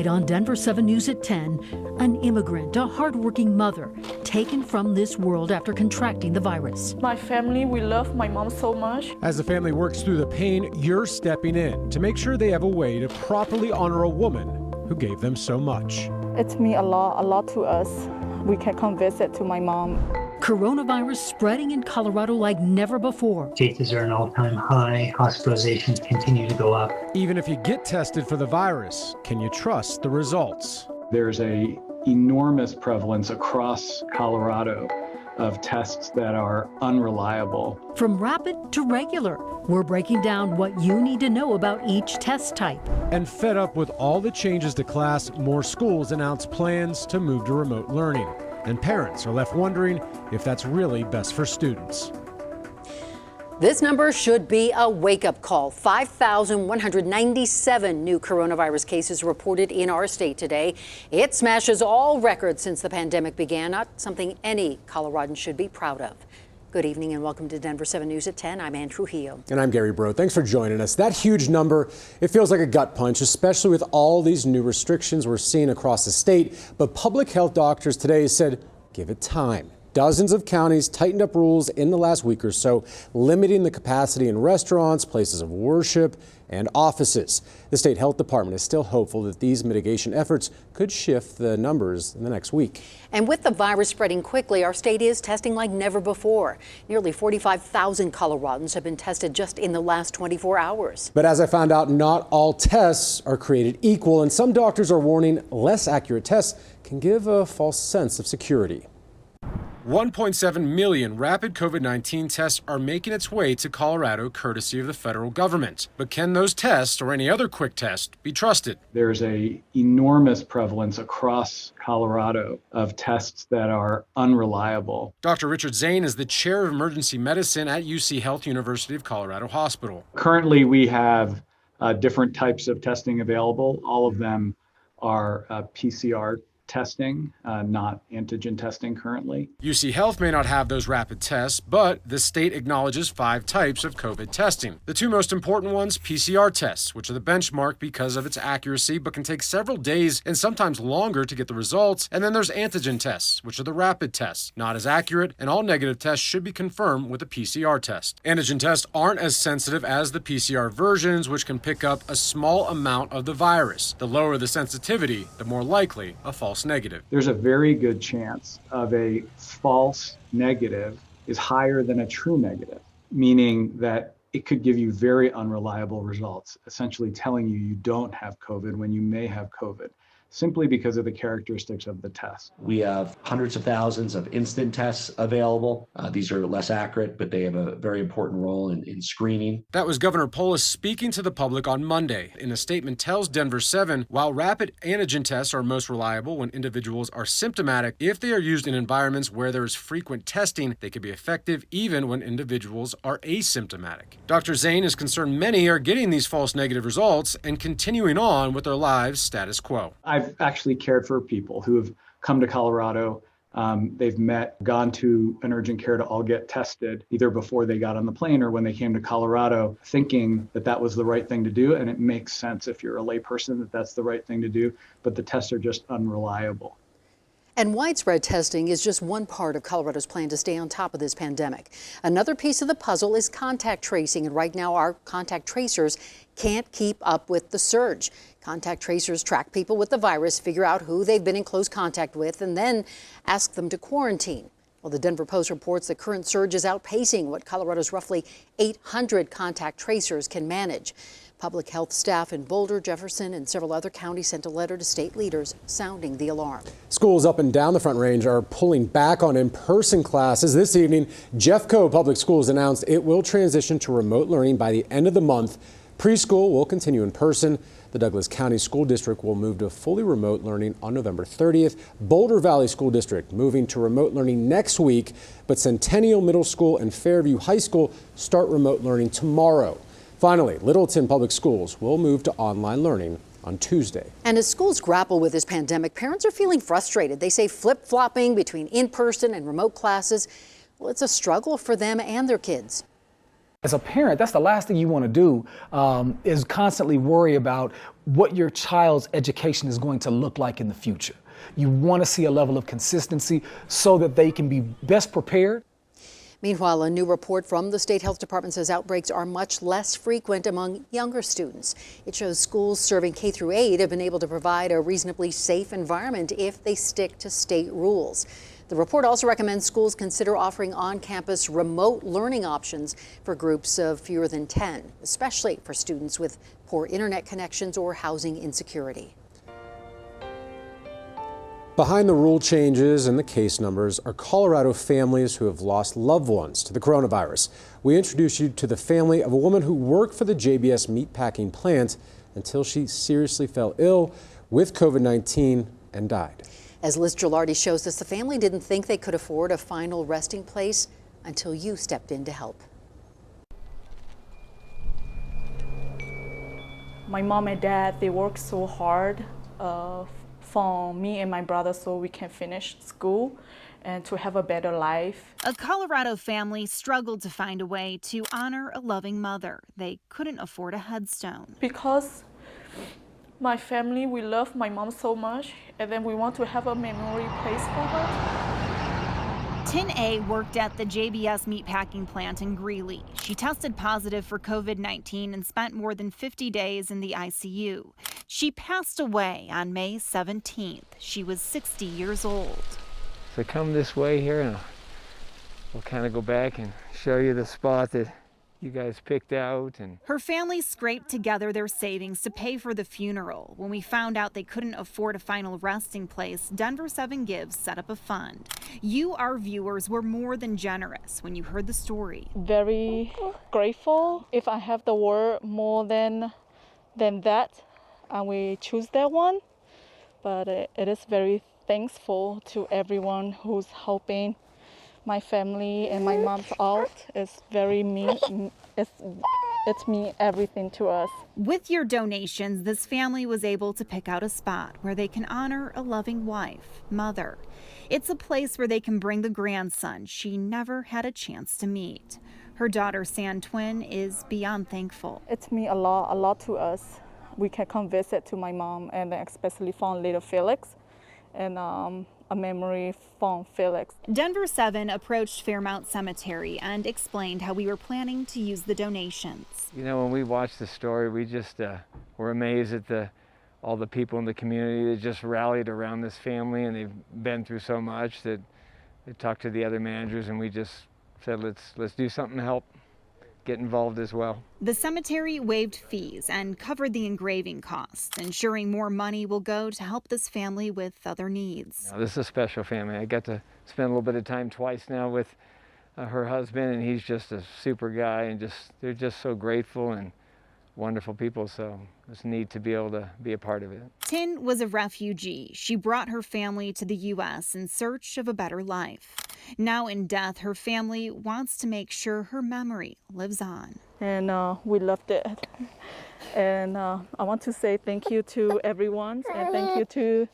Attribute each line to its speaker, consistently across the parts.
Speaker 1: Tonight on Denver7 News at 10, an immigrant, a hardworking mother, taken from this world after contracting the virus.
Speaker 2: My family, we love my mom so much.
Speaker 3: As the family works through the pain, you're stepping in to make sure they have a way to properly honor a woman who gave them so much.
Speaker 2: It means a lot to us. We can come visit to my mom.
Speaker 1: Coronavirus spreading in Colorado like never before.
Speaker 4: Cases are an all-time high. Hospitalizations continue to go up.
Speaker 3: Even if you get tested for the virus, can you trust the results?
Speaker 5: There's an enormous prevalence across Colorado of tests that are unreliable.
Speaker 1: From rapid to regular, we're breaking down what you need to know about each test type.
Speaker 3: And fed up with all the changes to class, more schools announce plans to move to remote learning. And parents are left wondering if that's really best for students.
Speaker 6: This number should be a wake-up call. 5,197 new coronavirus cases reported in our state today. It smashes all records since the pandemic began, not something any Coloradan should be proud of. Good evening and welcome to Denver7 News at 10. I'm Ann Trujillo.
Speaker 7: And I'm Gary Bro. Thanks for joining us. That huge number, it feels like a gut punch, especially with all these new restrictions we're seeing across the state. But public health doctors today said, give it time. Dozens of counties tightened up rules in the last week or so, limiting the capacity in restaurants, places of worship, and offices. The state health department is still hopeful that these mitigation efforts could shift the numbers in the next week.
Speaker 6: And with the virus spreading quickly, our state is testing like never before. Nearly 45,000 Coloradans have been tested just in the last 24 hours.
Speaker 7: But as I found out, not all tests are created equal, and some doctors are warning less accurate tests can give a false sense of security.
Speaker 3: 1.7 million rapid COVID-19 tests are making its way to Colorado courtesy of the federal government. But can those tests or any other quick test be trusted?
Speaker 5: There's an enormous prevalence across Colorado of tests that are unreliable.
Speaker 3: Dr. Richard Zane is the chair of emergency medicine at UC Health University of Colorado Hospital.
Speaker 5: Currently, we have different types of testing available. All of them are PCR testing, not antigen testing currently.
Speaker 3: UC Health may not have those rapid tests, but the state acknowledges 5 types of COVID testing. The 2 most important ones, PCR tests, which are the benchmark because of its accuracy, but can take several days and sometimes longer to get the results. And then there's antigen tests, which are the rapid tests, not as accurate, and all negative tests should be confirmed with a PCR test. Antigen tests aren't as sensitive as the PCR versions, which can pick up a small amount of the virus. The lower the sensitivity, the more likely a false negative.
Speaker 5: There's a very good chance of a false negative is higher than a true negative, meaning that it could give you very unreliable results, essentially telling you you don't have COVID when you may have COVID, simply because of the characteristics of the test.
Speaker 8: We have hundreds of thousands of instant tests available. These are less accurate, but they have a very important role in screening.
Speaker 3: That was Governor Polis speaking to the public on Monday. In a statement tells Denver7, while rapid antigen tests are most reliable when individuals are symptomatic, if they are used in environments where there is frequent testing, they can be effective even when individuals are asymptomatic. Dr. Zane is concerned many are getting these false negative results and continuing on with their lives status quo.
Speaker 5: I've actually cared for people who have come to Colorado. They've gone to an urgent care to all get tested, either before they got on the plane or when they came to Colorado, thinking that that was the right thing to do. And it makes sense if you're a layperson that that's the right thing to do, but the tests are just unreliable.
Speaker 6: And widespread testing is just one part of Colorado's plan to stay on top of this pandemic. Another piece of the puzzle is contact tracing, and right now our contact tracers can't keep up with the surge. Contact tracers track people with the virus, figure out who they've been in close contact with, and then ask them to quarantine. Well, the Denver Post reports the current surge is outpacing what Colorado's roughly 800 contact tracers can manage. Public health staff in Boulder, Jefferson, and several other counties sent a letter to state leaders sounding the alarm.
Speaker 7: Schools up and down the Front Range are pulling back on in-person classes. This evening, Jeffco Public Schools announced it will transition to remote learning by the end of the month. Preschool will continue in person. The Douglas County School District will move to fully remote learning on November 30th. Boulder Valley School District moving to remote learning next week, but Centennial Middle School and Fairview High School start remote learning tomorrow. Finally, Littleton Public Schools will move to online learning on Tuesday.
Speaker 6: And as schools grapple with this pandemic, parents are feeling frustrated. They say flip-flopping between in-person and remote classes, well, it's a struggle for them and their kids.
Speaker 9: As a parent, that's the last thing you want to do, is constantly worry about what your child's education is going to look like in the future. You want to see a level of consistency so that they can be best prepared.
Speaker 6: Meanwhile, a new report from the state health department says outbreaks are much less frequent among younger students. It shows schools serving K through 8 have been able to provide a reasonably safe environment if they stick to state rules. The report also recommends schools consider offering on-campus remote learning options for groups of fewer than 10, especially for students with poor internet connections or housing insecurity.
Speaker 7: Behind the rule changes and the case numbers are Colorado families who have lost loved ones to the coronavirus. We introduce you to the family of a woman who worked for the JBS meatpacking plant until she seriously fell ill with COVID-19 and died.
Speaker 6: As Liz Gilardi shows us, the family didn't think they could afford a final resting place until you stepped in to help.
Speaker 2: My mom and dad, they work so hard for me and my brother so we can finish school and to have a better life.
Speaker 10: A Colorado family struggled to find a way to honor a loving mother. They couldn't afford a headstone.
Speaker 2: Because my family, we love my mom so much, and then we want to have a memory place for her.
Speaker 10: Tin A worked at the JBS meatpacking plant in Greeley. She tested positive for COVID-19 and spent more than 50 days in the ICU. She passed away on May 17th. She was 60 years old.
Speaker 11: So come this way here and we'll kind of go back and show you the spot that you guys picked out. And
Speaker 10: her family scraped together their savings to pay for the funeral. When we found out they couldn't afford a final resting place, Denver7 Gives set up a fund. You, our viewers, were more than generous when you heard the story.
Speaker 2: Very grateful. If I have the word more than that, I will choose that one. But it is very thankful to everyone who's helping my family and my mom's out. It's very mean. It's mean everything to us.
Speaker 10: With your donations, this family was able to pick out a spot where they can honor a loving wife, mother. It's a place where they can bring the grandson she never had a chance to meet. Her daughter, San Twin, is beyond thankful.
Speaker 2: It's mean a lot to us. We can come visit to my mom, and especially from little Felix, and a memory from Felix.
Speaker 10: Denver7 approached Fairmount Cemetery and explained how we were planning to use the donations.
Speaker 11: you know, when we watched the story, we just were amazed at all the people in the community that just rallied around this family, and they've been through so much that they talked to the other managers, and we just said, let's do something to help get involved as well.
Speaker 10: The cemetery waived fees and covered the engraving costs, ensuring more money will go to help this family with other needs.
Speaker 11: Now, this is a special family. I got to spend a little bit of time twice now with her husband, and he's just a super guy, and they're just so grateful and wonderful people, so it's neat to be able to be a part of it.
Speaker 10: Tin was a refugee. She brought her family to the U.S. in search of a better life. Now in death, her family wants to make sure her memory lives on.
Speaker 2: And we loved it. And I want to say thank you to everyone, and thank you to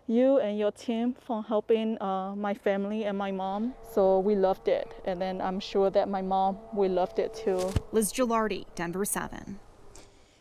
Speaker 2: you and your team for helping my family and my mom. So we loved it, and then I'm sure that my mom will loved it too.
Speaker 10: Liz Gilardi, Denver7.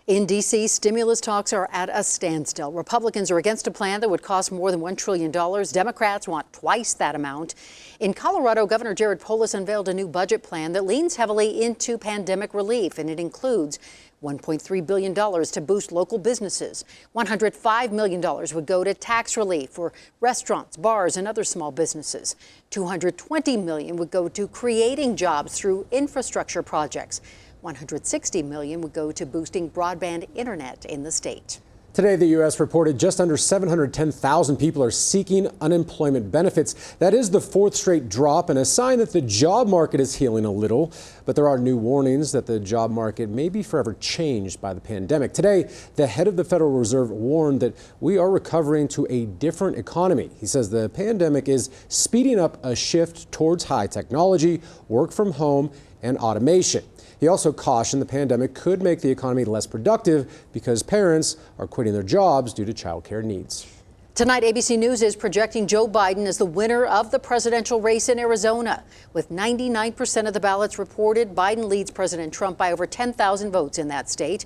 Speaker 6: In D.C., stimulus talks are at a standstill. Republicans are against a plan that would cost more than $1 trillion. Democrats want twice that amount. In Colorado, Governor Jared Polis unveiled a new budget plan that leans heavily into pandemic relief, and it includes $1.3 billion to boost local businesses. $105 million would go to tax relief for restaurants, bars, and other small businesses. $220 million would go to creating jobs through infrastructure projects. $160 million would go to boosting broadband internet in the state.
Speaker 7: Today, the U.S. reported just under 710,000 people are seeking unemployment benefits. That is the fourth straight drop and a sign that the job market is healing a little. But there are new warnings that the job market may be forever changed by the pandemic. Today, the head of the Federal Reserve warned that we are recovering to a different economy. He says the pandemic is speeding up a shift towards high technology, work from home, and automation. He also cautioned the pandemic could make the economy less productive because parents are quitting their jobs due to childcare needs.
Speaker 6: Tonight, ABC News is projecting Joe Biden as the winner of the presidential race in Arizona. With 99% of the ballots reported, Biden leads President Trump by over 10,000 votes in that state.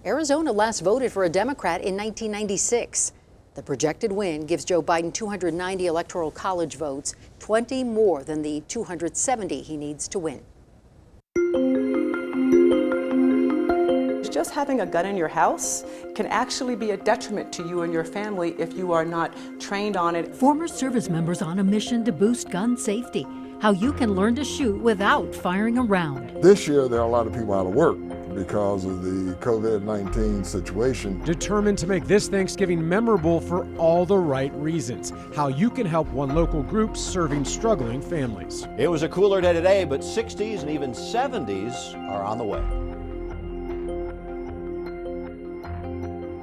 Speaker 6: Arizona last voted for a Democrat in 1996. The projected win gives Joe Biden 290 Electoral College votes, 20 more than the 270 he needs to win.
Speaker 12: Just having a gun in your house can actually be a detriment to you and your family if you are not trained on it.
Speaker 1: Former service members on a mission to boost gun safety. How you can learn to shoot without firing a round.
Speaker 13: This year, there are a lot of people out of work because of the COVID-19 situation.
Speaker 3: Determined to make this Thanksgiving memorable for all the right reasons. How you can help one local group serving struggling families.
Speaker 14: It was a cooler day today, but 60s and even 70s are on the way.